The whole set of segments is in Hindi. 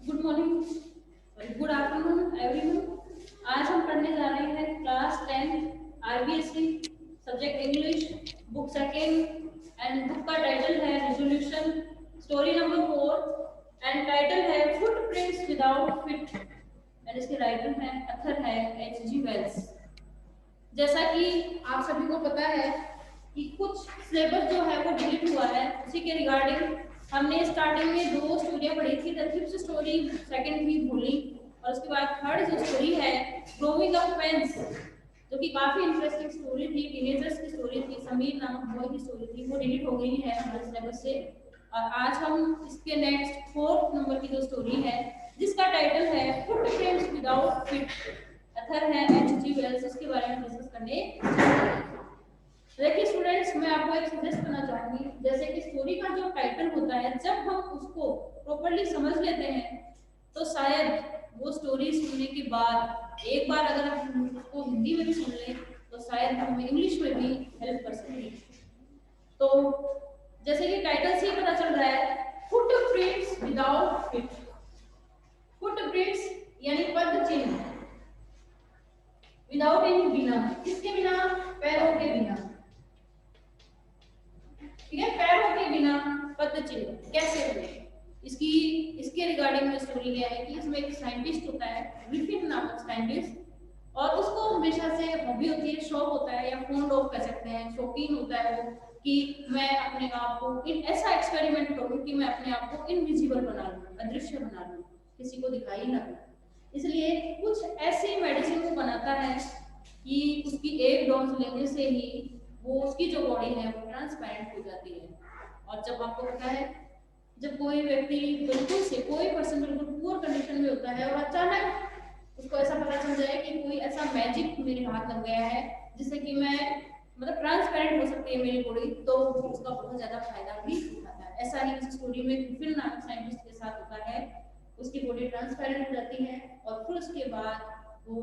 Good morning, good afternoon everyone. आज हम पढ़ने जा रहे हैं class 10 IBSE subject English, book second, and book का टाइटल है resolution, story number 4 and title है फुटप्रिंट्स विदाउट फिट एंड इसके राइटर है अथर है एच.जी. वेल्स। जैसा कि आप सभी को पता है कि कुछ सिलेबस जो है वो डिलीट हुआ है, उसी के रिगार्डिंग हमने स्टार्टिंग में 2 स्टोरियां पढ़ी थी। द फिफ्थ स्टोरी सेकंड थी भूली, और उसके बाद थर्ड जो स्टोरी है ग्रोविंग अप पेंस, जो कि काफी इंटरेस्टिंग स्टोरी थी, टीनेजर्स की स्टोरी थी, समीर नामक बॉय की स्टोरी थी, वो डिलीट हो गई है हमारे सिलेबस से। और आज हम इसके नेक्स्ट 4th नंबर की जो स्टोरी है जिसका टाइटल है फुटप्रिंट्स विदाउट फिट, अथर है एच.जी. वेल्स, उसके बारे में डिस्कस करने। देखिए स्टूडेंट्स, मैं आपको एक सजेस्ट करना चाहूंगी, जैसे कि स्टोरी का जो टाइटल होता है जब हम उसको प्रॉपर्ली समझ लेते हैं तो शायद वो स्टोरी सुनने के बाद एक बार अगर हम उसको हिंदी में भी सुन लें तो शायद हमें इंग्लिश में भी हेल्प कर सके। तो जैसे कि टाइटल से ही पता चल रहा है, फुटप्रिंट्स विदाउट फिट। फुटप्रिंट्स यानी पद चिन्ह, विदाउट यानी बिना, किसके बिना? पैरों के बिना। ठीक है, पैरों के बिना पद चिन्ह कैसे बने, इसके रिगार्डिंग में स्टोरी यह है कि इसमें एक साइंटिस्ट होता है ग्रिफिथ नामक साइंटिस्ट, और उसको हमेशा से हॉबी होती है, शौक होता है, या फोन ऑफ कह सकते हैं, शौकीन होता है वो कि मैं अपने आप को ऐसा एक्सपेरिमेंट करूं कि मैं अपने आप को इनविजिबल बना लूं, अदृश्य बना लूं, किसी को दिखाई ना दूं। इसलिए कुछ ऐसी मेडिसिन को बनाता है कि उसकी एक डोज लेने से ही वो उसकी जो बॉडी है वो ट्रांसपेरेंट हो जाती है। और जब आपको पता है, जब कोई व्यक्ति बिल्कुल से, कोई पर्सन बिल्कुल पुअर कंडीशन में होता है और अचानक उसको ऐसा पता चल जाए कि कोई ऐसा मैजिक मेरे हाथ लग गया है जिससे कि मैं मतलब ट्रांसपेरेंट हो सकती है मेरी बॉडी, तो उसका बहुत ज्यादा फायदा भी उठाता है। ऐसा ही इस स्टोरी में ग्रिफिथ नामक साइंटिस्ट के साथ होता है, उसकी बॉडी ट्रांसपेरेंट हो जाती है और फिर उसके बाद वो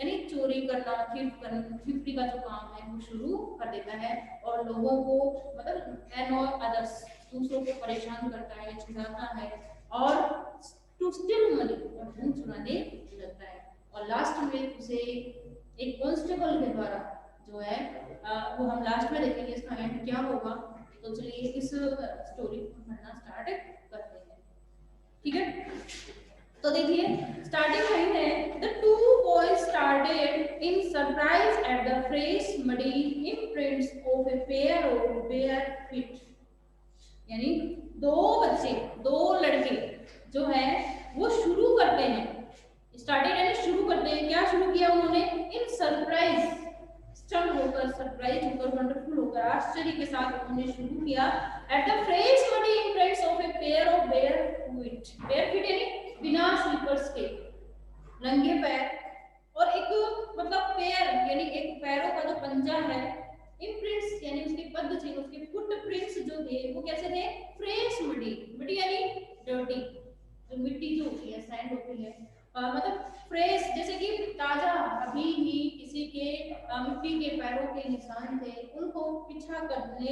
यानी चोरी करना, थिफ्ट का जो काम है वो शुरू कर देता है और लोगों को मतलब एंड और अदर्स दूसरों को परेशान करता है, छुड़ाता है और टू स्टिल मनी धन चुराने लगता है। और लास्ट में उसे एक कांस्टेबल के द्वारा जो है वो हम लास्ट में देखेंगे इसका एंड क्या होगा। तो चलिए इस स्टोरी को पढ़ना स्टार्ट करते हैं। ठीक है, तो देखिए स्टार्टिंग लाइन है, the two boys started in surprise at the fresh muddy imprints of a pair of bare feet. यानी दो बच्चे, दो लड़के जो है वो शुरू करते हैं, स्टार्टेड यानी शुरू करते हैं, क्या शुरू किया उन्होंने? इन सरप्राइज, स्टन होकर, सरप्राइज होकर, वंडरफुल होकर, आश्चर्य के साथ उन्होंने शुरू किया at the fresh muddy imprints of a pair of bare feet. Bare feet यानी बिना स्लीपर्स के, नंगे पैर, और एक मतलब पैर यानी एक पैरों का जो पंजा है, इम्प्रिंट्स यानी उसके पद चिन्ह, उसके फुटप्रिंट्स जो थे वो कैसे थे? फ्रेश मडी, मडी यानी डर्टी, जो मिट्टी जो होती है, सैंड होती है, मतलब फ्रेश जैसे कि ताजा, अभी ही किसी के मिट्टी के पैरों के निशान थे, उनको पीछा करते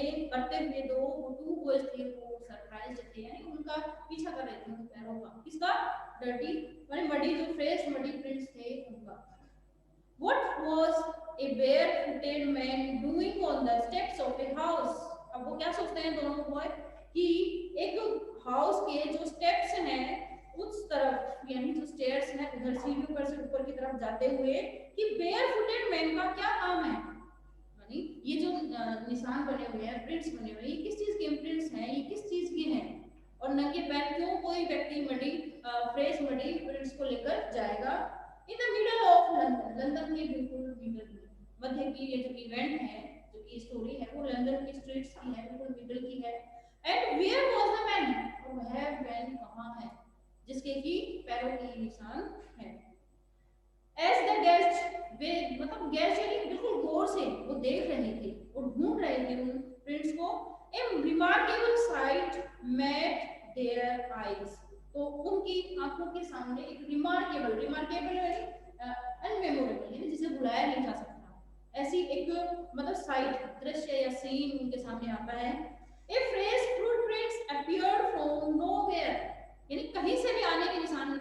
हुए टू बॉयज थे, वो सरप्राइज थे, यानी उनका पीछा कर रहे थे उन पैरों का, किसका? डर्टी यानी मडी, जो फ्रेश मडी प्रिंट्स थे उनका। What was a barefooted man doing on the steps of a house? अब वो क्या सोचते हैं दोनों बॉय कि एक हाउस के जो स्टेप्स हैं उस तरफ, यानी जो स्टेयर्स हैं उधर सीढ़ियों पर से ऊपर की तरफ जाते हुए, कि बेयरफुटेड मैन का क्या काम है, यानी ये जो निशान बने हुए हैं, प्रिंट्स बने हुए हैं, ये किस चीज के प्रिंट्स हैं, ये किस चीज के हैं, और नंगे पैर क्यों कोई व्यक्ति मडी फ्रेश मडी प्रिंट्स को लेकर जाएगा in the middle of London, London के बिल्कुल मिडल में, मध्य की ये जो इवेंट है, जो की स्टोरी है वो लंदन की स्ट्रीट्स की है, बिल्कुल मिडल की है। And where was the man, और वह मैन कहां है जिसके की पैरों के निशान है। एज द गेस्ट, वे मतलब गेस्ट यानी बिल्कुल गौर से वो देख रहे थे और ढूंढ रहे थे उन प्रिंट्स को, a remarkable sight met their eyes, तो उनकी आंखों के सामने एक रिमार्केबल, रिमार्केबल यानी अनमेमोरेबल, यानी जिसे भुलाया नहीं जा सकता, ऐसी एक मतलब साइट, दृश्य या सीन उनके सामने आता है। A fresh footprints appeared from nowhere, यानी कहीं से भी आने के निशान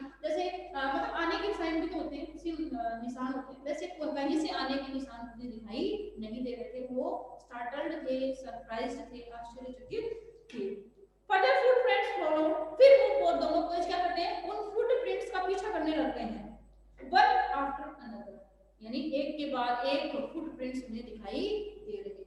निशान होते हैं वैसे कहीं से आने के निशान मुझे दिखाई नहीं दे रहे थे। वो स्टार्टल्ड थे, सरप्राइज्ड थे, आश्चर्यचकित थे। फर्दर फुटप्रिंट्स फॉलो, फिर वो दोनों बॉयज क्या करते हैं, उन फुटप्रिंट्स का पीछा करने लगते हैं वन आफ्टर अनदर, यानी एक के बाद एक फुटप्रिंट्स उन्हें दिखाई दे रहे थे।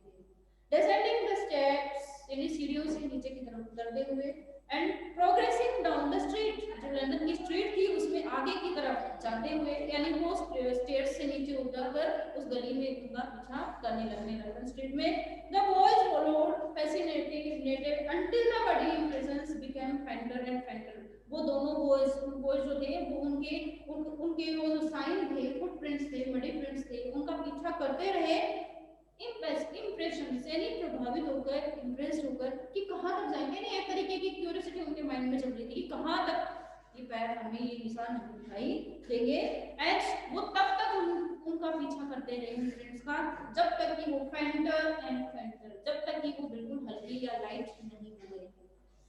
डिसेंडिंग द स्टेप्स, यानी सीढ़ियों से नीचे की तरफ उतरते हुए, and progressing down the street, जो लंदन की स्ट्रीट थी उसमें आगे की तरफ जाते हुए, यानी वो स्टेयर्स से नीचे उतरकर उस गली में उनका पीछा करने लगने लंदन स्ट्रीट में। The boys followed fascinated until the budding presence became fainter and fainter। वो दोनों बॉयज जो थे वो उनके वो जो साइन थे, फुटप्रिंट्स थे, मडी प्रिंट्स थे, उनका पीछा करते रहे इम्प्रेशन से, यानी प्रभावित होकर, इम्प्रेस्ड होकर कि कहाँ तक जाएंगे। नहीं, एक तरीके की क्यूरियोसिटी उनके माइंड में चल रही थी कि कहाँ तक ये पैर हमें ये निशान दिखाई देंगे। एंड वो तब तक उनका पीछा करते रहे इम्प्रेस का, जब तक कि वो फेंटर एंड फेंटर, जब तक कि वो बिल्कुल हल्की या लाइट नहीं हो गए।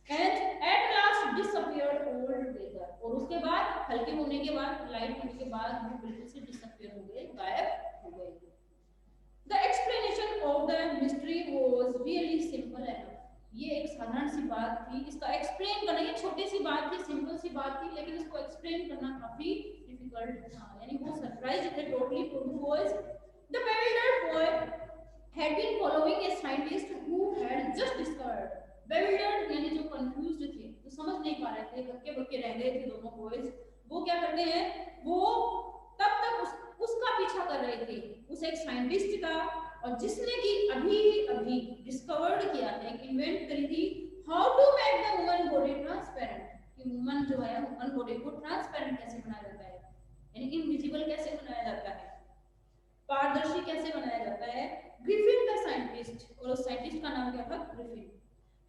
And at last disappeared altogether, और उसके बाद हल्के होने के बाद, लाइट होने के बाद वो बिल्कुल से डिसअपीयर हो गए, गायब हो गए। The explanation of the mystery was really simple enough। ये एक साधारण सी बात थी, इसका एक्सप्लेन करना, ये छोटी सी बात थी, सिंपल सी बात थी, लेकिन इसको एक्सप्लेन करना काफी डिफिकल्ट था। यानी वो सरप्राइज थे totally two boys. The bewildered boy had been following a scientist who had just discovered। bewildered यानी जो कंफ्यूज्ड थे, जो समझ नहीं पा रहे थे, हक्के बक्के रह गए थे दोनों बॉयज। वो क्या करते हैं, वो तब तक उसका पीछा कर रहे थे, उस एक साइंटिस्ट का, और जिसने कि अभी अभी डिस्कवर्ड किया था, इन्वेंट करी थी, how to make the human body transparent, कि ह्यूमन जो है, ह्यूमन बॉडी को ट्रांसपेरेंट कैसे बनाया जाता है, यानी इनविजिबल कैसे बनाया जाता है, पारदर्शी कैसे बनाया जाता है। ग्रिफिन द साइंटिस्ट, और उस साइंटिस्ट का नाम क्या था, Griffin,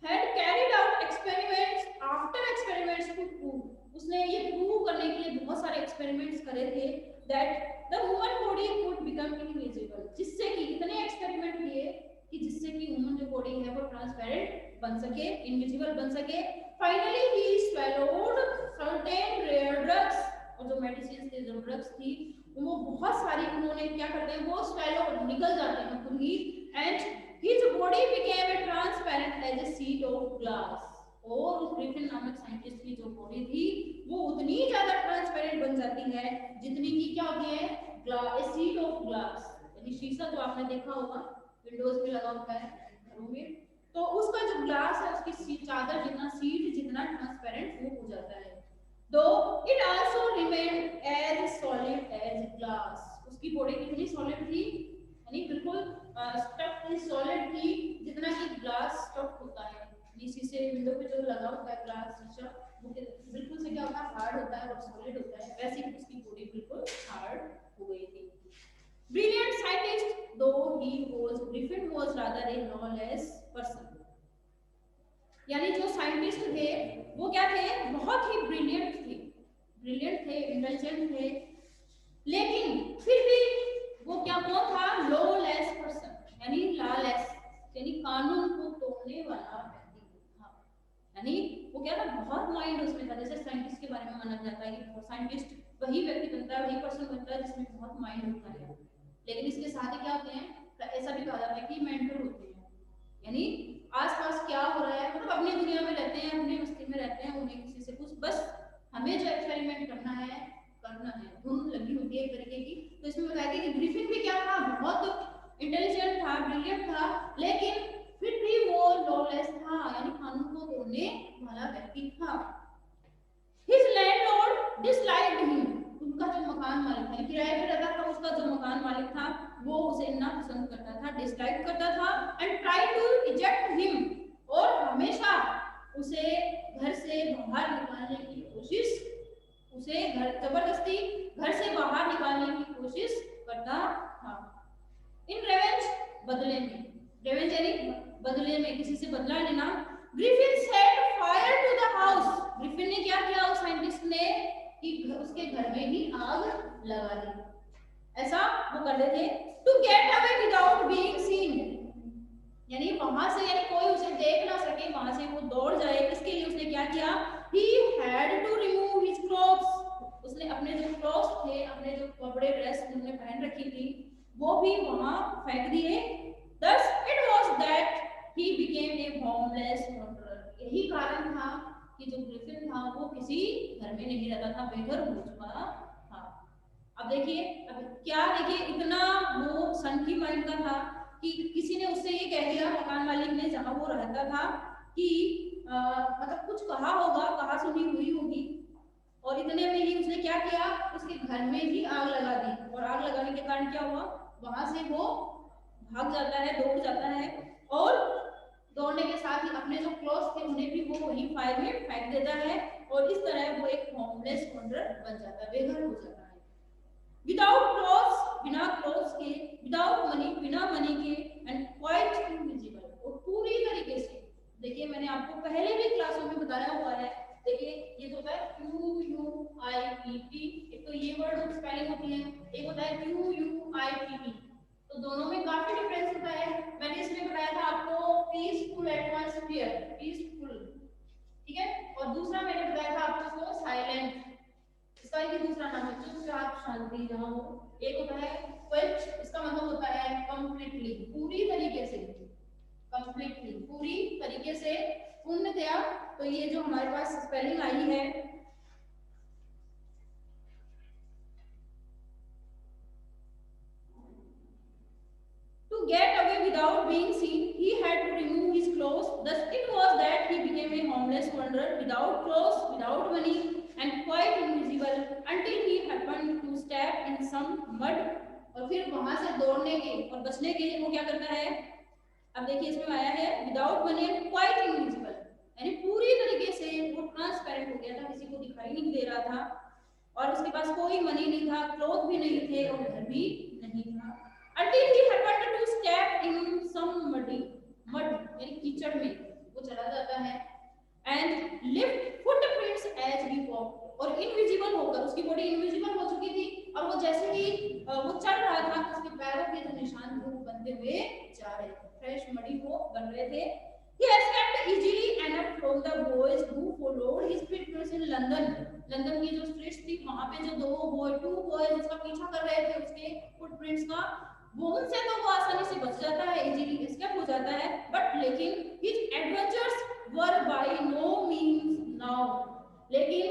had carried out experiments after experiments to prove, उसने ये प्रूव करने के लिए बहुत सारे एक्सपेरिमेंट्स करे थे, that the human body could become invisible, जिससे कि इतने एक्सपेरिमेंट किए कि जिससे कि ह्यूमन जो बॉडी है वो ट्रांसपेरेंट बन सके, इनविजिबल बन सके। Finally he swallowed certain rare drugs, और जो मेडिसिन थे, जो ड्रग्स थी, वो बहुत सारी उन्होंने क्या करते हैं, वो swallow निकल जाते हैं खुद ही, and his body became a transparent as a sheet of glass। और उस ग्रिफिन नामक साइंटिस्ट की जो बॉडी थी वो उतनी ज्यादा ट्रांसपेरेंट बन जाती है जितनी की क्या होती है, ग्लास, शीट ऑफ ग्लास, यानी शीशा जो आपने देखा होगा विंडोज में लगा होता है घरों में, तो उसका जो ग्लास है उसकी चादर जितना, सीट जितना ट्रांसपेरेंट वो हो जाता है। Though it also remained as solid as glass, उसकी बॉडी कितनी सॉलिड थी, यानी बिल्कुल स्टफ सॉलिड थी, जितना कि ग्लास स्टफ होता है, शीशे विंडो पे जो लगा होता है ग्लास शीशा, वो बिल्कुल से क्या होता है, हार्ड होता है और सॉलिड होता है, वैसे ही उसकी बॉडी बिल्कुल हार्ड हो गई थी। ब्रिलियंट साइंटिस्ट दो he was, Griffin was rather A lawless person, यानी जो साइंटिस्ट थे वो क्या थे, बहुत ही ब्रिलियंट थे, इंटेलिजेंट थे, लेकिन फिर भी वो क्या, कौन था, लॉलेस पर्सन, यानी लॉलेस, यानी कानून को तोड़ने वाला व्यक्ति था। यानी वो क्या था, बहुत माइंड उसमें था। जैसे साइंटिस्ट के बारे में माना जाता है कि साइंटिस्ट वही व्यक्ति बनता है, वही पर्सन बनता है जिसमें बहुत माइंड होता है, लेकिन इसके साथ ही क्या होते हैं, ऐसा भी कहा जाता है कि मेंटल होते हैं, यानी आसपास क्या हो रहा है, मतलब अपनी दुनिया में रहते हैं, अपनी मस्ती में रहते हैं, उन्हें किसी से कुछ, बस हमें जो एक्सपेरिमेंट करना है, धुन लगी होती है एक तरीके की। तो इसमें बताया कि ग्रिफिन भी क्या था, बहुत इंटेलिजेंट था, ब्रिलियंट था, लेकिन फिर भी वो लॉलेस था, यानी कानून को तोड़ने वाला व्यक्ति था। His landlord disliked him, उनका जो मकान मालिक था, किराए पे रहता था, उसका जो मकान मालिक था वो उसे ना पसंद करता था, डिसलाइक करता था, and tried to eject him, और हमेशा उसे घर से बाहर निकालने की कोशिश, उसे जबरदस्ती घर से बाहर निकालने की कोशिश करता था। इन रेवेंज, बदले में, रेवेंज यानी बदले में, किसी से बदला लेना। Griffin set fire to the house, Griffin ने क्या किया, उस साइंटिस्ट ने कि उसके घर में ही आग लगा दी, ऐसा वो करते थे। To get away without being seen, यानी वहां से, यानी कोई उसे देख ना सके, वहां से वो दौड़ जाए, इसके लिए उसने क्या किया, he had to remove his clothes, उसने अपने जो क्लॉथ्स थे, अपने जो कपड़े ड्रेस वो भी वहां फेंक दिए। Thus it was that he became a homeless wanderer। यही कारण था कि जो ग्रिफिन था वो किसी घर में नहीं रहता था, बेघर हो चुका था। अब देखिए, अब क्या, देखिए इतना वो सन की माइंड का था कि किसी ने उससे ये कह दिया, मकान मालिक ने जहां वो रहता था, कि मतलब कुछ कहा होगा, कहा सुनी हुई होगी, और इतने में ही उसने क्या किया, उसके घर में ही आग लगा दी। और आग लगाने के कारण क्या हुआ, वहां से वो भाग जाता है, दौड़ जाता है, और दौड़ने के साथ ही अपने जो क्लॉथ्स थे उन्हें भी वो वही फायर में फेंक देता है, और इस तरह वो एक होमलेस वॉन्डरर बन जाता है, बेघर हो जाता है। विदाउट क्लॉथ्स, बिना क्लॉथ्स के, विदाउट मनी, बिना मनी के, एंड क्वाइट इनविजिबल, और पूरी तरीके से, देखिए मैंने आपको पहले भी क्लासों में बताया हुआ है, देखिए ये जो होता है QUIET, एक तो ये वर्ड स्पेलिंग होती है, एक होता है QUIET, तो दोनों में काफी डिफरेंस होता है। मैंने इसमें बताया था आपको पीसफुल एटमॉस्फेयर, पीसफुल, ठीक है, और दूसरा मैंने बताया था आपको साइलेंट, इसका भी दूसरा नाम है चुपचाप, शांति जहां हो। एक होता है क्विट, इसका मतलब होता है कंप्लीटली, पूरी तरीके से, कंप्लीटली पूरी तरीके से, पूर्णतया। तो ये जो हमारे पास स्पेलिंग आई है, to get away without being seen he had to remove his clothes, thus it was that he became a homeless wanderer without clothes, without money, and quite invisible until he happened to step in some mud। और फिर वहां से दौड़ने के और बचने के लिए वो क्या करता है, अब देखिए इसमें आया है without money and quite invisible, यानी पूरी तरीके से वो ट्रांसपेरेंट हो गया था, किसी को दिखाई नहीं दे रहा था, और उसके पास कोई मनी नहीं था, क्लोथ भी नहीं थे, और घर भी नहीं था। Until he happened to step in some muddy, mud यानी कीचड़ में वो चला जाता है, and left footprints as he walked, और इनविजिबल होकर, उसकी बॉडी इनविजिबल हो चुकी थी, और वो जैसे ही वो चल रहा था, उसके पैरों के जो निशान थे वो बनते हुए जा रहे थे, फ्रेश मडी वो बन रहे थे। He escaped easily enough from the boys who followed his footprints in London। London की जो स्ट्रीट्स थी वहां पे जो टू बॉयज उसका पीछा कर रहे थे उसके फुटप्रिंट्स का, वो उनसे तो वो आसानी से बच जाता है, इजीली एस्केप हो जाता है, बट लेकिन हिज एडवेंचर्स वर बाय नो मींस नाउ, लेकिन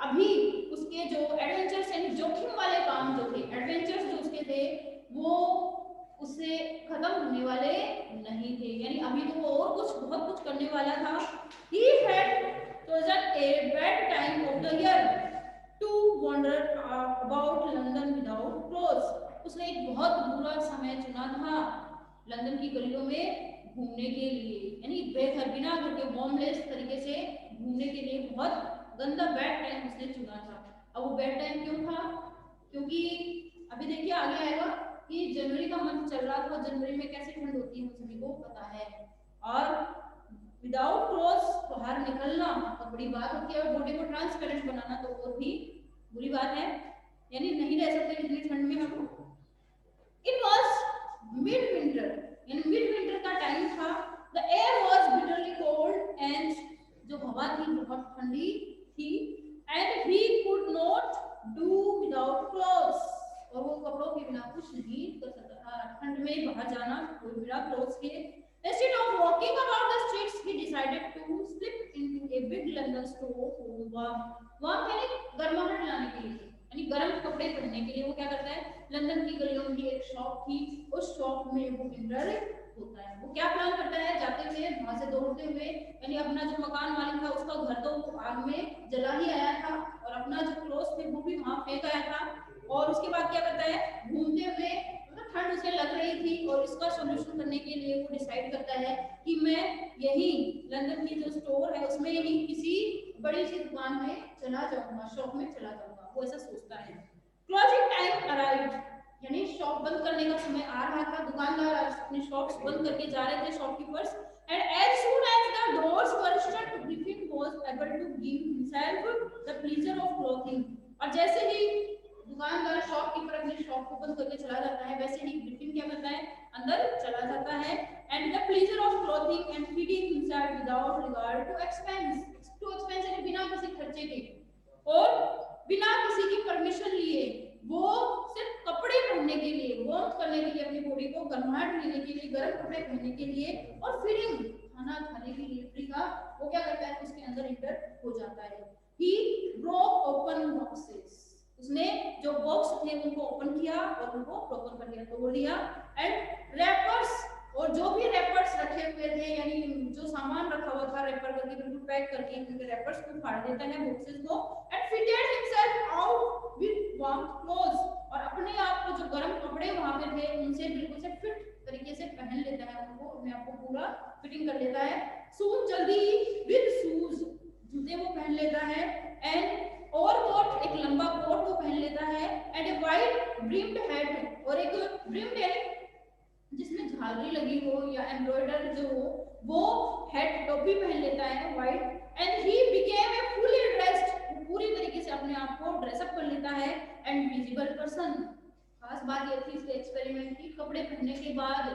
अभी उसके जो एडवेंचर्स यानी जोखिम वाले काम जो थे, एडवेंचर्स जो उसके थे वो उससे खत्म होने वाले नहीं थे, यानी अभी तो वो और कुछ बहुत कुछ करने वाला था। He had chosen a bad time of the year to wander about London without clothes। उसने एक बहुत बुरा समय चुना था लंदन की गलियों में घूमने के लिए, यानी बेघर, बिना घर के, होमलेस तरीके से घूमने के लिए बहुत गंदा बैड टाइम उसने चुना था। अब वो बैड टाइम क्यों था, क्योंकि अभी देखिए आगे आएगा कि जनवरी का मंथ चल रहा था, जनवरी में कैसी ठंड होती है हम सभी को पता है, और विदाउट क्लोथ्स बाहर निकलना बहुत बड़ी बात होती है, और बॉडी को ट्रांसपेरेंट बनाना तो और भी बुरी बात है, यानी नहीं रह सकते इतनी ठंड में हम। इट वॉज मिड विंटर, यानी मिड विंटर का टाइम था। The air was bitterly cold, and जो हवा थी बहुत ठंडी थी, and he could not do without clothes, और वो कपड़ों के बिना कुछ नहीं कर सकता था, ठंड में बाहर जाना कोई बिना क्लोथ्स के। Instead of walking about the streets, he decided to slip into a big London store for warm, यानी गर्माहट लाने के लिए, यानी गर्म कपड़े पहनने के लिए वो क्या करता है, लंदन की गलियों की एक शॉप थी, उस शॉप में वो एंटर होता है। वो क्या प्लान करता है, जाते हुए वहां से दौड़ते हुए, यानी अपना जो मकान मालिक था उसका घर तो आग में जला ही आया था, और अपना जो क्लोथ थे वो भी वहां फेंक आया था, और उसके बाद क्या करता है, घूमते हुए, मतलब ठंड उसे लग रही थी, और इसका सॉल्यूशन करने के लिए वो डिसाइड करता है कि मैं यही लंदन की जो स्टोर है उसमें यही किसी बड़ी सी दुकान में चला जाऊंगा, शॉप में चला जाऊंगा, वो ऐसा सोचता है। क्लोजिंग टाइम अराइव्ड, यानी शॉप बंद करने का समय आ रहा था, दुकानदार अपनी शॉप्स बंद करके जा रहे थे, shopkeepers, and as soon as the doors were shut Griffin was able to give himself the pleasure of clothing. और जैसे ही दुकानदार शॉपकीपर अपनी शॉप को बंद करके चला जाता है, वैसे ही ग्रिफिन क्या करता है, अंदर चला जाता है, and the pleasure of clothing and feeding himself without regard to expense, यानी बिना किसी खर्चे के और बिना किसी की परमिशन लिए, वो सिर्फ कपड़े पहनने के लिए, वार्म करने के लिए और फीडिंग खाना खाने की डिलीवरी का वो क्या करता है, उसके अंदर इंटर हो जाता है। ही ब्रोक ओपन बॉक्सेस, उसने जो बॉक्स थे उनको ओपन किया और उनको ओपन कर दिया, तोड़ दिया। एंड रैपर्स, और जो भी रैपर्स रखे हुए थे, यानी जो सामान रखा हुआ था रैपर करके बिल्कुल पैक करके उनके रैपर्स को फाड़ देता है, बॉक्सेस को। And fitted himself out with warm clothes, और अपने आप को जो गर्म कपड़े वहां पे थे उनसे बिल्कुल से फिट तरीके से पहन लेता है, उनको अपने आप को पूरा फिटिंग कर लेता है। सून जल्दी विद शूज, जूते वो पहन लेता है। एंड ओवरकोट, एक लंबा कोट वो पहन लेता है। And A white brimmed head, और एक ब्रिम्ड यानी जिसमें झालरी लगी हो या एम्ब्रॉयडर जो हो वो हेड टोपी पहन लेता है white. And he became a fully dressed, पूरी तरीके से अपने आप को ड्रेसअप कर लेता है। एंड विजिबल पर्सन, खास बात ये थी इसके एक्सपेरिमेंट की, कपड़े पहनने के बाद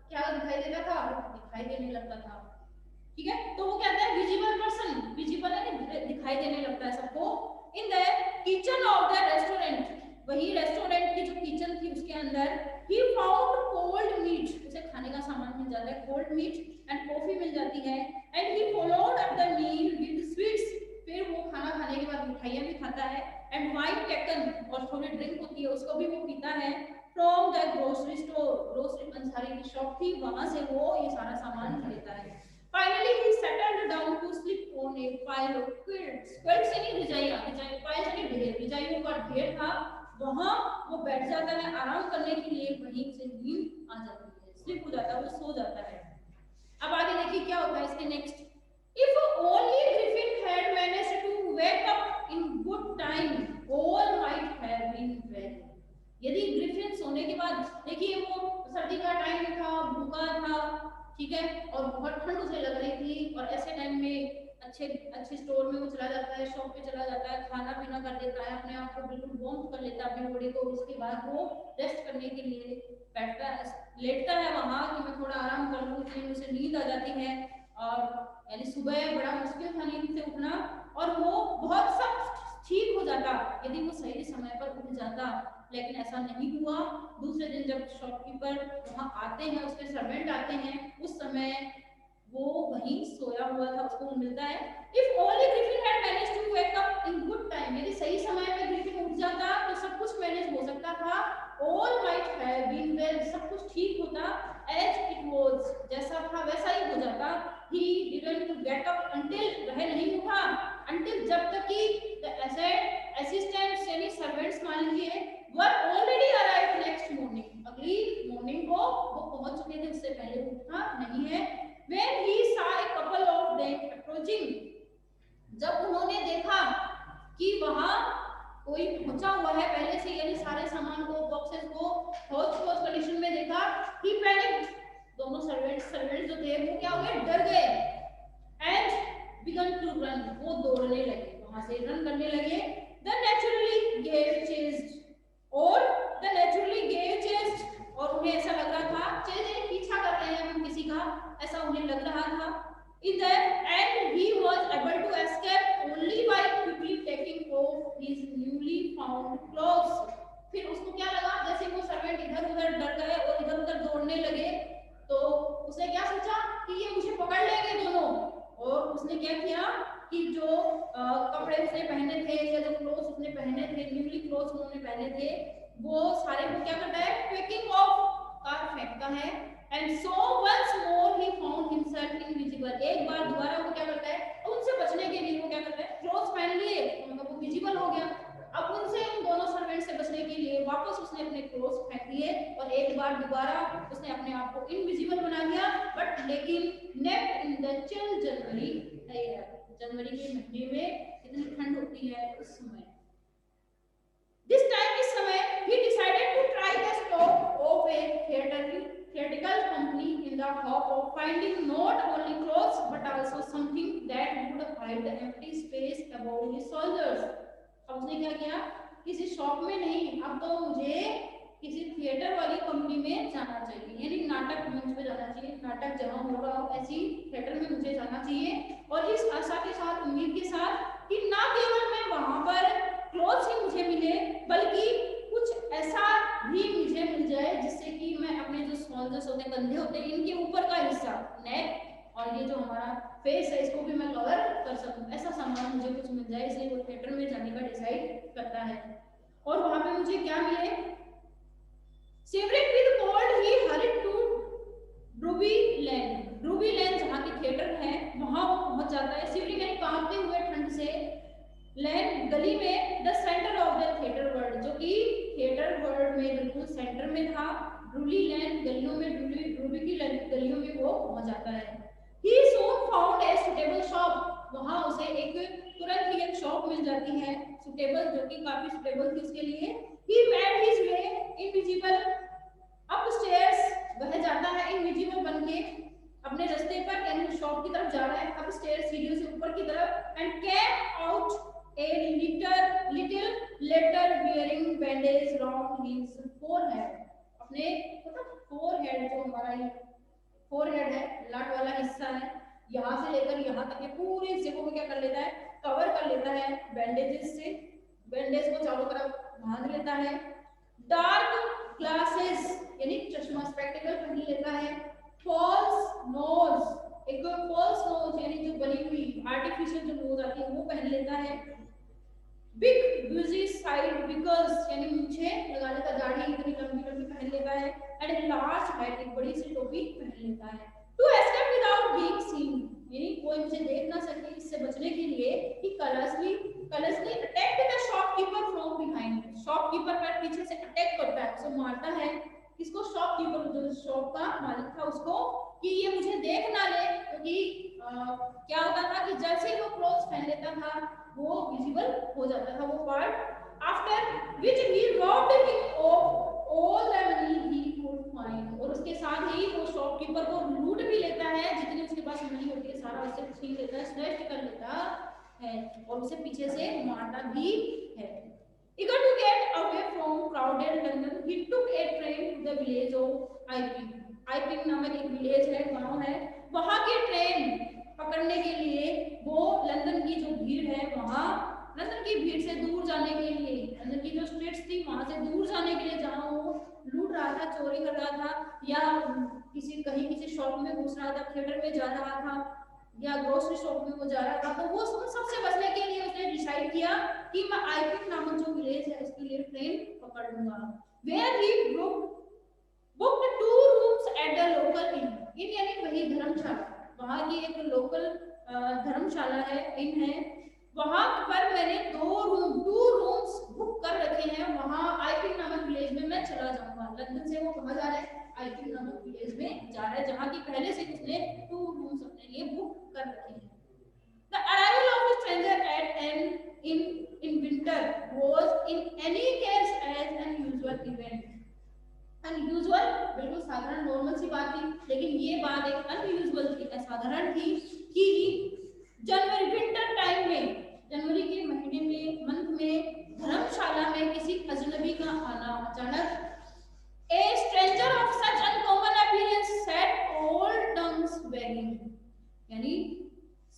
क्या दिखाई देता था, दिखाई देने लगता था। ठीक है, तो वो कहता है विजिबल पर्सन, विजिबल है दिखाई देने लगता है सबको। In the kitchen of the restaurant, वही रेस्टोरेंट की जो किचन थी उसके अंदर, ही फाउंड कोल्ड मीट, उसे खाने का सामान मिल जाता है, कोल्ड मीट एंड कॉफी मिल जाती है। And he followed up the meal with sweets, फिर वो खाना खाने के बाद मिठाइयां भी खाता है। एंड वाइन टेकन, और थोड़ी ड्रिंक होती है उसको भी वो पीता है। From the grocery store, grocery Ansari की शॉप थी, वहां से वो ये सारा सामान लेता है। Finally he settled down to sleep on a pile of quilts, quilts यानी रजाइयां, पाइल यानी ढेर, रजाइयों का ढेर था, वहां वो बैठ जाता है आराम करने के लिए, वहीं से नींद आ जाती है, स्लिप हो जाता है, वो सो जाता है। अब आगे देखिए क्या होता है इसके next. If only Griffin had managed to wake up in good time, all might have been well. यदि ग्रिफिन सोने के बाद, देखिए वो सर्दी का टाइम था, भूखा था, ठीक है, और बहुत ठंड उसे लग रही थी, और ऐसे टाइम में अच्छे स्टोर में वो चला जाता है, शॉप पे चला जाता है, खाना पीना कर लेता है, अपने आप को बिल्कुल वार्म कर लेता है अपनी बॉडी को। उसके बाद वो रेस्ट करने के लिए बैठता है, लेटता है वहां कि मैं थोड़ा आराम कर लूं, इसलिए उसे नींद आ जाती है। और यानी सुबह बड़ा मुश्किल था नींद से उठना, और वो बहुत सब ठीक हो जाता यदि वो सही समय पर उठ जाता, लेकिन ऐसा नहीं हुआ। दूसरे दिन जब शॉपकीपर वहां आते हैं, उसके सर्वेंट आते हैं, उस समय वो वहीं सोया हुआ था, उसको मिलता है। If only Griffin had managed to wake up in good time, यदि सही समय में ग्रिफिन उठ जाता तो सब कुछ मैनेज हो सकता था। All might have been well, सब कुछ ठीक होता। एज इट वाज, जैसा था वैसा ही हो जाता। He didn't get up until, वह नहीं उठा अंटिल, जब तक कि द असिस्टेंट्स यानी सर्वेंट्स मान लीजिए were already arrived next morning, अगली मॉर्निंग को वो पहुंच चुके थे, उससे पहले उठा नहीं है। When he saw a couple of them approaching, जब उन्होंने देखा कि वहां कोई पहुंचा हुआ है पहले से, यानी सारे सामान को, बॉक्सेस को हौच-पौच कंडीशन में देखा, ही पैनिक, दोनों सर्वेंट्स जो थे वो क्या हो गए, डर गए। एंड बिगन टू रन, वो दौड़ने लगे, वहां से रन करने लगे। द नेचुरली गेव चेस्ड, और द नेचुरली गेव चेस्ड, और उन्हें ऐसा लग रहा था चेज पीछा कर रहे हैं हम किसी का, ऐसा उन्हें लग रहा था। In the end he was able to escape only by quickly taking off his newly found clothes. फिर उसको क्या लगा, जैसे वो सर्वेंट इधर-उधर डर गए और इधर-उधर दौड़ने लगे, तो उसने क्या सोचा कि ये मुझे पकड़ लेंगे दोनों, और उसने क्या किया कि जो कपड़े उसने पहने थे या जो क्लोथ्स उसने पहने थे, न्यूली क्लोथ्स उन्होंने पहने थे, वो सारे को क्या करता है, टेकिंग ऑफ कार फेंकता है। And so once more he found himself invisible, एक बार दोबारा वो क्या करता है, उनसे बचने के लिए वो क्या करता है, क्लोथ्स पहन लिए, मतलब वो विजिबल हो गया। अब उनसे, उन दोनों सर्वेंट से बचने के लिए वापस उसने अपने क्लोथ्स फेंक दिए, और एक बार दोबारा उसने अपने आप को इनविजिबल बना दिया। बट लेकिन नेक्स्ट इन द चिल जनवरी, जनवरी के महीने में इतनी ठंड होती है उस समय, this time इस समय he decided to try the stock of a theatrical company in the hope of finding not only clothes but also something that would hide the empty space above the soldiers. अब उसने क्या किया, किसी शॉप में नहीं, अब तो मुझे किसी थिएटर वाली कंपनी में जाना चाहिए, यानी नाटक मंच पे जाना चाहिए, नाटक जहाँ हो रहा हो ऐसी थिएटर में मुझे जाना चाहिए। और इस आशा के साथ, उम्मीद के साथ कि ना केवल मैं वहां पर क्लोथ्स ही मुझे मिले, बल्कि कुछ ऐसा भी मुझे मिल जाए जिससे कि मैं अपने जो सोल्जर्स होते हैं, कंधे होते हैं, इनके ऊपर का हिस्सा, जाए, इसलिए वो थिएटर में जाने का डिसाइड करता है। और वहां पे मुझे क्या मिले, shivering with cold he hurried to Drury Lane. Drury Lane जहाँ की थिएटर है वहां वो पहुंच जाता है। सेवरिंग यानी कांपते हुए ठंड से, लैंड गली में, the centre of the theatre world, जो कि थिएटर वर्ल्ड में बिल्कुल सेंटर में था। ड्रूली लैंड गलियों में, ड्रूबी की गलियों में वो पहुंच जाता है। ही सून फाउंड ए सुटेबल शॉप, वहां उसे एक तुरंत ही एक शॉप मिल जाती है सुटेबल, जो कि काफी सुटेबल थी उसके लिए। He made his way invisible upstairs, वह जाता है इनविजिबल बनके अपने रास्ते पर, यानी शॉप की तरफ जा रहा है अपस्टेयर्स, सीढ़ियों से ऊपर की तरफ, and came out a little letter bearing bandage round his forehead. अपने मतलब फोरहेड, जो हमारा ये फोरहेड है, लाट वाला हिस्सा है, यहाँ से लेकर यहाँ तक ये पूरे हिस्से को क्या कर लेता है, कवर कर लेता है बैंडेजेस से, बैंडेज को चारों तरफ बांध लेता है। डार्क ग्लासेस यानी चश्मा, स्पेक्टिकल पहन लेता है। फॉल्स नोज, एक फॉल्स नोज यानी जो बनी हुई आर्टिफिशियल जो नोज आती है वो पहन लेता है। बिग ब्यूजी साइड बिकल्स यानी मूछे लगा लेता, दाढ़ी इतनी लंबी लंबी पहन लेता है। एंड लार्ज हैट, एक बड़ी सी टोपी पहन लेता है। To escape without being seen, यानी कोई मुझे देख ना सके, इससे बचने के लिए ही कलर्सली attack the shopkeeper from behind, shopkeeper पर पीछे से अटैक करता है, उसे मारता है। किसको? शॉपकीपर, जो शॉप का मालिक था उसको, कि ये मुझे देख ना ले, क्योंकि क्या होता था कि जैसे ही वो क्लोथ्स पहन लेता था वो विजिबल हो जाता था वो part. After which he robbed him of all the money he could find, और उसके साथ ही वो शॉपकीपर को लूट भी लेता है, जितनी उसके पास मनी होती है सारा उससे छीन लेता है, स्नैच कर लेता है, और उसे पीछे से मारता भी है। Eager to get away from crowded London, he took a train to the village of Iping. Iping नामक एक विलेज है, गांव है, वहां की ट्रेन पकड़ने के लिए वो लंदन की जो भीड़ है, वहां लंदन की भीड़ से दूर जाने के लिए, लंदन की जो स्ट्रीट्स थी वहां से दूर जाने के लिए, जहां वो लूट रहा था, चोरी कर रहा था, या किसी शॉप में घुस रहा था, थिएटर में जा रहा था, या ग्रोसरी शॉप में वो जा रहा था, तो वो सबसे बचने के लिए उसने डिसाइड किया कि मैं आइपिक नामक जो विलेज है उसके लिए ट्रेन पकड़ लूंगा। Where he booked 2 rooms at the local inn यानी वही धर्मशाला, वहां की एक लोकल धर्मशाला है, इन है, वहां पर मैंने 2 रूम्स बुक कर रखे हैं, वहां आइपिक नामक विलेज में मैं चला जाऊंगा। लंदन से वो कहां जा रहा है? आइपिक नामक विलेज में जा रहा है, जहां की पहले से उसने 2 रूम्स अपने लिए बुक कर रखे हैं। The arrival of a stranger at in winter was in any case as unusual event. Unusual बिल्कुल साधारण नॉर्मल सी बात थी, लेकिन ये बात एक अनयूजुअल थी, असाधारण थी कि जनवरी विंटर टाइम में, जनवरी के महीने में, मंथ में, धर्मशाला में किसी अजनबी का आना अचानक। A stranger of such uncommon appearance set all tongues wagging, यानी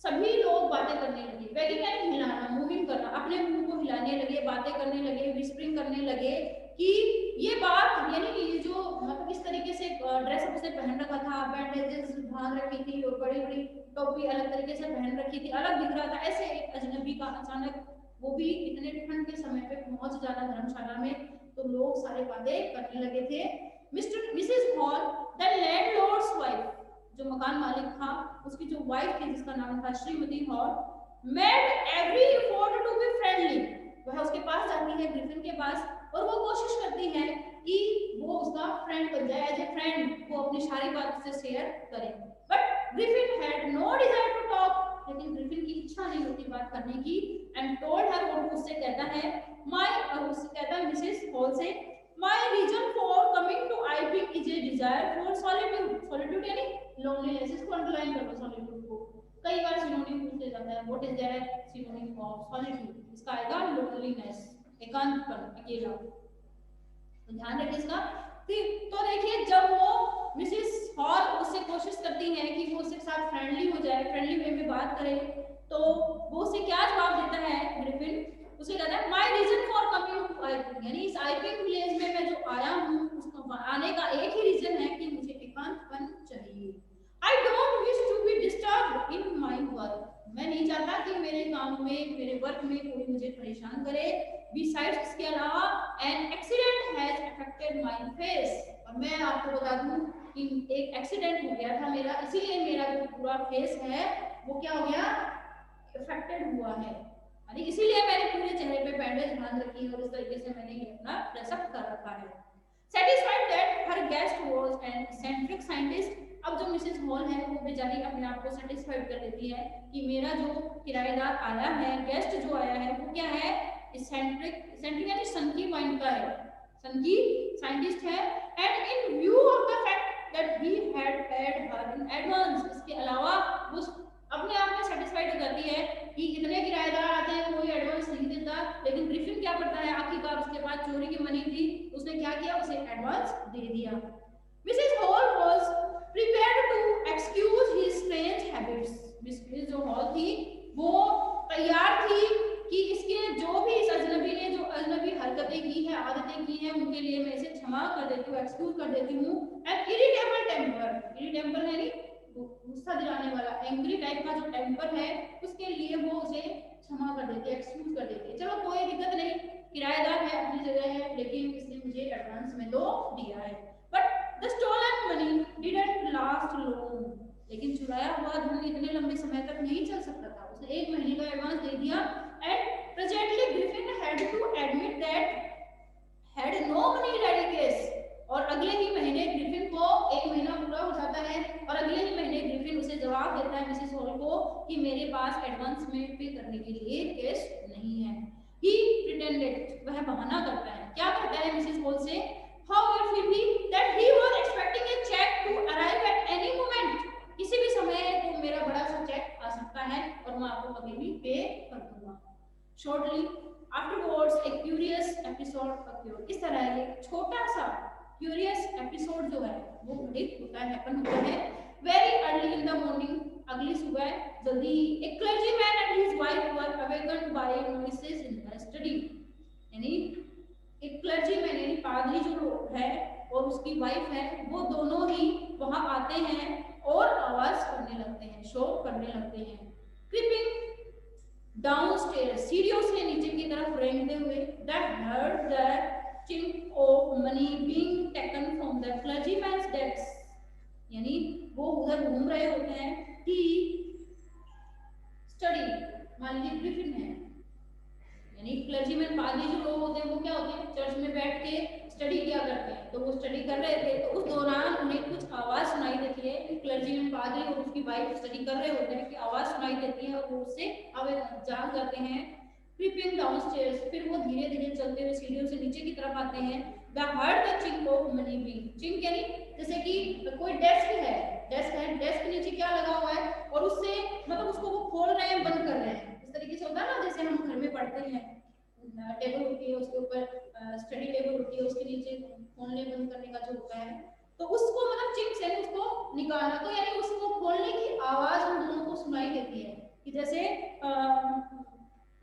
सभी लोग बातें करने लगे, वैगिंग यानी हिलाना, मूविंग करना, अपने मुंह को हिलाने लगे, बातें करने लगे, विस्परिंग करने लगे कि ये बात, यानी ये जो मतलब इस तरीके से ड्रेस उसने पहन रखा था, बैंडेजेस बांध रखी थी और बड़ी बड़ी टोपी अलग तरीके से पहन रखी थी, अलग दिख रहा था, ऐसे एक अजनबी का अचानक, वो भी इतने ठंड के समय पे पहुंच जाना धर्मशाला में, तो लोग सारे बातें करने लगे थे। Mrs hall, the landlords wife, जो मकान मालिक था उसकी जो वाइफ थी जिसका नाम था Shrimati Hall, made every effort to be friendly, वह उसके पास जाती है, ग्रिफिन के पास, और वो कोशिश करती है कि वो उसका फ्रेंड बन जाए, एज ए फ्रेंड वो अपनी सारी बात उससे शेयर करे। But Griffin had no desire to talk, लेकिन ग्रिफिन की इच्छा नहीं होती बात करने की, एंड टोल्ड हर, वो उससे कहता है उससे कहता है मिसेस हॉल से, My reason for coming to Iping is a desire for solitude. Solitude यानी loneliness, इसको underline कर लो solitude को, कई बार synonym पूछे जाता है, what is the synonym of solitude? इसका आएगा loneliness, एकांतपन, अकेला, तो ध्यान रखिए इसका। तो देखिए जब वो मिसेस हॉल उससे कोशिश करती है कि वो उसके साथ फ्रेंडली हो जाए, फ्रेंडली वे में बात करे, तो वो उसे क्या जवाब देता है ग्रिफिन, उसे कहता है my reason for coming to Iping, यानी इस आइपिंग विलेज में मैं जो आया हूँ उसका आने का एक ही रीजन है कि मुझे एकांतपन चाहिए। I don't wish to be disturbed in my work, मैं नहीं चाहता कि मेरे काम में, मेरे वर्क में कोई मुझे परेशान करे। बिसाइड्स, इसके अलावा, an accident has affected my face, और मैं आपको बता दूं कि एक एक्सीडेंट हो गया था मेरा, इसीलिए मेरा जो पूरा फेस है वो क्या हो गया, अफेक्टेड हुआ है। यानी इसीलिए मैंने पूरे चेहरे पे बैंडेज बांध रखी है और इस तरीके से मैंने ये अपना ड्रेसअप कर रखा है। Satisfied that her guest was an eccentric scientist, अब जो मिसेस हॉल है वो बेचारी अपने आप को सेटिस्फाइड कर लेती है कि मेरा जो किराएदार आया है, गेस्ट जो आया है वो क्या है, इसेंट्रिक, इसेंट्रिक यानी सनकी माइंड का है, सनकी साइंटिस्ट है। And in view of the fact that he had paid her in advance, इसके अलावा वो अपने आप में सेटिस्फाइड हो जाती है कि इतने किराएदार आते हैं कोई एडवांस नहीं देता, लेकिन ग्रिफिन क्या करता है, आखिरकार उसके पास चोरी की मनी थी, उसने क्या किया, उसे एडवांस दे दिया। Mrs Hall was prepared to excuse his strange habits, Mrs जो हॉल थी वो तैयार थी कि इसके जो भी इस अजनबी ने जो अजनबी हरकतें की है, आदतें की हैं, उनके लिए मैं इसे क्षमा कर देती हूँ, एक्सक्यूज कर देती हूँ। एंड इरिटेबल टेम्पर, इरिटेबल यानी गुस्सा दिलाने वाला, एंग्री टाइप का जो टेम्पर है उसके लिए वो उसे क्षमा कर देती है, एक्सक्यूज कर देती है, चलो कोई दिक्कत नहीं, किराएदार है अपनी जगह है, लेकिन इसने मुझे एडवांस में तो दिया है। But the stolen money didn't last long, लेकिन चुराया हुआ धन इतने लंबे समय तक नहीं चल सकता था, उसने 1 महीने का एडवांस दे दिया। And presently Griffin had to admit that had no money ready cash, और अगले ही महीने ग्रिफिन को 1 महीना पूरा हो जाता है और अगले ही महीने ग्रिफिन उसे जवाब देता है मिसेस हॉल को कि मेरे पास एडवांस में पे करने के लिए कैश नहीं है। ही प्रिटेंडेड, वह बहाना करता है, क्या कहता है मिसेस हॉल से, हाउएवर फिर that he was expecting a cheque to arrive at any moment, किसी भी समय तो मेरा बड़ा सा चेक आ सकता है और मैं आपको कभी भी पे कर दूंगा। शॉर्टली आफ्टरवर्ड्स ए क्यूरियस एपिसोड अक्यूर्ड, इस तरह एक छोटा सा क्यूरियस एपिसोड जो है वो घटित होता है, हैपन होता है। Very early in the morning, अगली सुबह जल्दी ही, एक clergyman and his wife were awakened by noises in the study, यानी एक क्लर्जीमैन यानी पादरी जो है और उसकी वाइफ है वो दोनों ही वहां आते हैं और आवाज करने लगते हैं, शोर करने लगते हैं। क्रीपिंग डाउनस्टेयर्स, सीढ़ियों से नीचे की तरफ रेंगते हुए, that heard that chink of money being taken from the clergyman's desk, यानी वो उधर घूम रहे होते हैं कि स्टडी, मान लीजिए ग्रिफिन है, यानी क्लर्जीमैन पादरी जो लोग होते हैं वो क्या होते हैं, चर्च में बैठ के स्टडी किया करते हैं, तो वो स्टडी कर रहे थे, तो उस दौरान उन्हें कुछ आवाज सुनाई देती है, क्लर्जीमैन पादरी और उसकी वाइफ स्टडी कर रहे होते हैं कि आवाज सुनाई देती है और वो उससे जाग जाते हैं। क्रीपिंग डाउनस्टेयर्स, फिर वो धीरे धीरे चलते हुए सीढ़ियों से नीचे की तरफ आते हैं। The heard the chink of money being, chink यानी जैसे कि कोई डेस्क है, डेस्क के नीचे क्या लगा हुआ है और उससे मतलब उसको वो खोल रहे हैं, बंद कर रहे हैं, इस तरीके से होता है ना, जैसे हम घर में पढ़ते हैं, टेबल होती है उसके ऊपर स्टडी टेबल होती है, उसके नीचे खोलने बंद करने का जो होता है, तो उसको मतलब चिंक से उसको निकालना, तो यानी उसको खोलने की आवाज हम दोनों को सुनाई देती है कि जैसे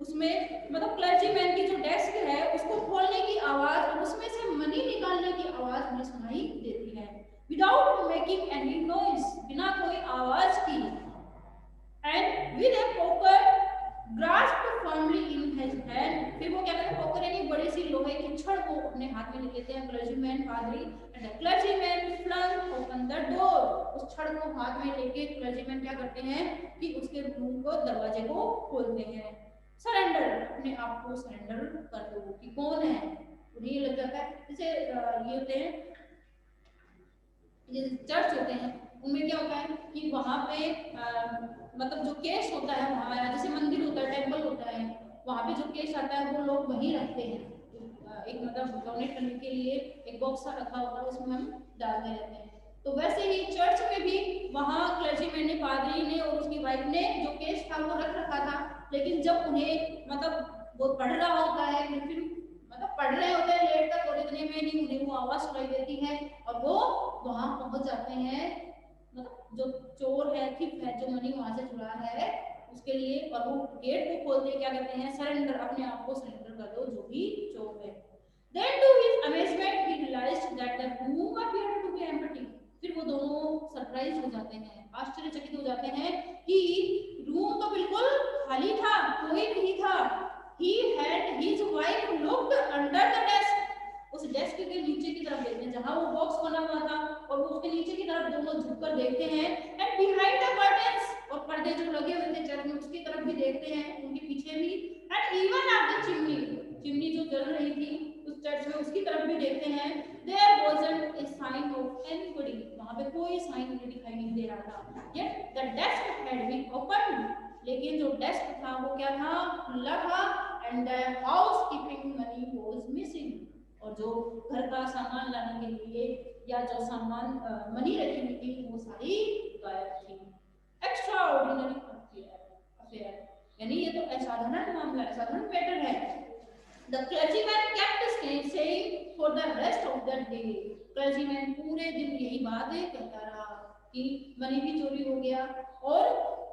उसमें मतलब क्लर्जीमैन की जो डेस्क है उसको खोलने की आवाज और उसमें से मनी निकालने की आवाज हमें सुनाई देती है। विदाउट मेकिंग एनी नॉइज, बिना कोई आवाज की। And with a poker grasped firmly in his hand, फिर वो क्या करते हैं, पोकर यानी बड़ी सी लोहे की छड़ को अपने हाथ में लेते हैं क्लर्जीमैन पादरी, and the clergyman flung open the door, उस छड़ को हाथ में लेके क्लर्जीमैन क्या करते हैं कि उसके रूम को, दरवाजे को खोलते हैं। सरेंडर, अपने आप को सरेंडर कर दो कि कौन है, उन्हें लग जाता है, जैसे ये होते हैं, ये चर्च होते हैं, उनमें क्या होता है कि वहां पे मतलब जो केस होता है वहां, जैसे मंदिर होता है, टेम्पल होता है, वहां पे जो केस आता है वो लोग वहीं रखते हैं, एक मतलब डोनेट करने के लिए एक बॉक्स रखा होता है, उसमें हम डालते रहते हैं। तो वैसे ही चर्च में भी वहां क्लर्जीमैन ने, पादरी ने और उसकी वाइफ ने जो केस था वो रख रखा था, लेकिन जब उन्हें मतलब वो पढ़ रहा होता है, फिर मतलब पढ़ रहे होते हैं लेट तक और इतने में ही उन्हें वो आवाज सुनाई देती है और वो वहां पहुंच जाते हैं, मतलब जो चोर है, थिप है, जो मनी वहां से चुरा है उसके लिए, और वो गेट को खोलते क्या कहते हैं, सरेंडर, अपने आप को सरेंडर कर दो जो भी चोर है। Then to his amazement he realized that the room appeared to be empty, फिर वो दोनों सरप्राइज हो जाते हैं, आश्चर्यचकित हो जाते हैं कि रूम तो बिल्कुल खाली था, कोई नहीं था। He had his wife looked under the desk. उस डेस्क के नीचे की तरफ देखते हैं जहां वो बॉक्स बना हुआ था, और वो उसके नीचे की तरफ दोनों झुककर देखते हैं। एंड बिहाइंड द कर्टेन्स, और पर्दे जो लगे हुए थे चर्च में उसकी तरफ भी देखते हैं, उनके पीछे भी। And even at the chimney, chimney जो जल रही थी उस चर्च में उसकी तरफ भी देखते हैं। There wasn't a sign of anybody, वहां पे कोई साइन उन्हें दिखाई नहीं दे रहा था। Yet the desk had been open, लेकिन जो डेस्क था वो क्या था, खुला था। And the housekeeping money was missing, और जो घर का सामान लाने के लिए या जो सामान मनी रखी हुई थी वो सारी गायब थी। एक्स्ट्रा ऑर्डिनरी अफेयर, यानी ये तो असाधारण मामला, असाधारण मैटर है। The clergyman kept saying for the rest of the day, clergyman पूरे दिन यही बात कहता रहा कि मनी भी चोरी हो गया और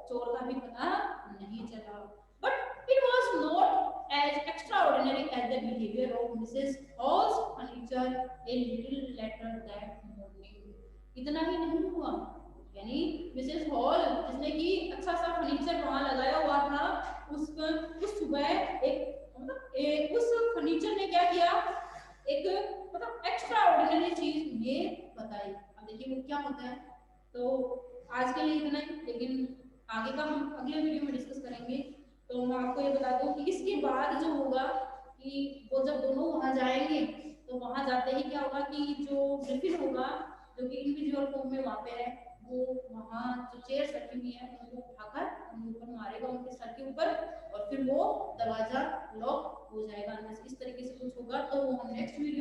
चोर का भी पता नहीं चला। But it was not as extraordinary as the behavior of Mrs. Hall's furniture a little later that morning. इतना ही नहीं हुआ, यानी मिसेस हॉल जिसने कि अच्छा सा फर्नीचर वहां लगाया हुआ था, उस सुबह उस फर्नीचर ने क्या किया, एक एक्स्ट्रा ऑर्डिनरी चीज ये बताई। अब देखिए वो क्या होता है। तो आज के लिए इतना ही, लेकिन आगे का हम अगले वीडियो में डिस्कस करेंगे। तो मैं आपको ये बता दूं कि इसके बाद जो होगा कि वो जब दोनों वहां जाएंगे तो वहां जाते ही क्या होगा कि जो ग्रिफिन होगा जो कि इंडिविजुअल फॉर्म में वहां पे है, वो वहां जो चेयर्स रखी हुई है उनको उठाकर उनके ऊपर मारेगा, उनके सर के ऊपर, और फिर वो दरवाजा लॉक हो जाएगा। इस तरीके से कुछ होगा, तो वो हम नेक्स्ट वीडियो